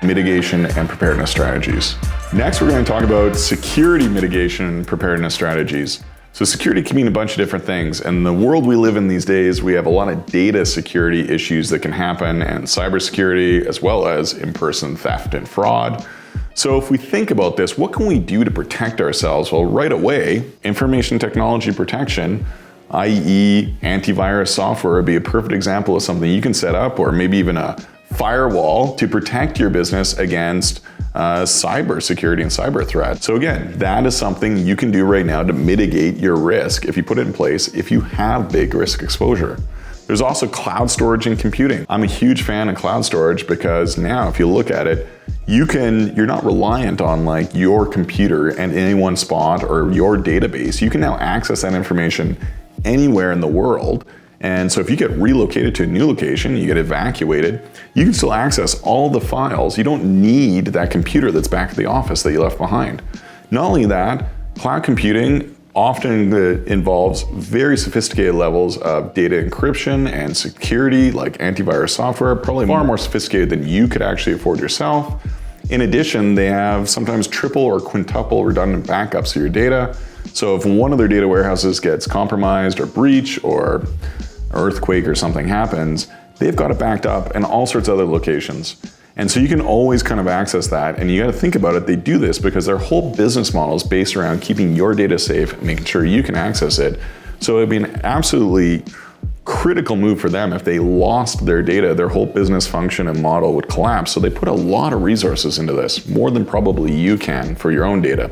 mitigation and preparedness strategies. Next, we're going to talk about security mitigation and preparedness strategies. So security can mean a bunch of different things. And in the world we live in these days, we have a lot of data security issues that can happen, and cybersecurity, as well as in-person theft and fraud. So if we think about this, what can we do to protect ourselves? Well, right away, information technology protection, i.e. antivirus software, would be a perfect example of something you can set up, or maybe even a firewall to protect your business against cyber security and cyber threat. So again, that is something you can do right now to mitigate your risk if you put it in place, if you have big risk exposure. There's also cloud storage and computing. I'm a huge fan of cloud storage because now if you look at it, you're not reliant on like your computer and any one spot or your database. You can now access that information anywhere in the world. And so if you get relocated to a new location, you get evacuated, you can still access all the files. You don't need that computer that's back at the office that you left behind. Not only that, cloud computing often involves very sophisticated levels of data encryption and security, like antivirus software, probably far more sophisticated than you could actually afford yourself. In addition, they have sometimes triple or quintuple redundant backups of your data. So if one of their data warehouses gets compromised or breached or earthquake or something happens, they've got it backed up in all sorts of other locations. And so you can always kind of access that, and you got to think about it. They do this because their whole business model is based around keeping your data safe and making sure you can access it. So it'd be an absolutely critical move for them. If they lost their data, their whole business function and model would collapse. So they put a lot of resources into this, more than probably you can for your own data.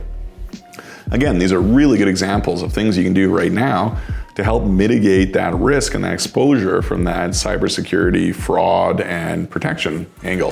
Again, these are really good examples of things you can do right now to help mitigate that risk and that exposure from that cybersecurity, fraud, and protection angle.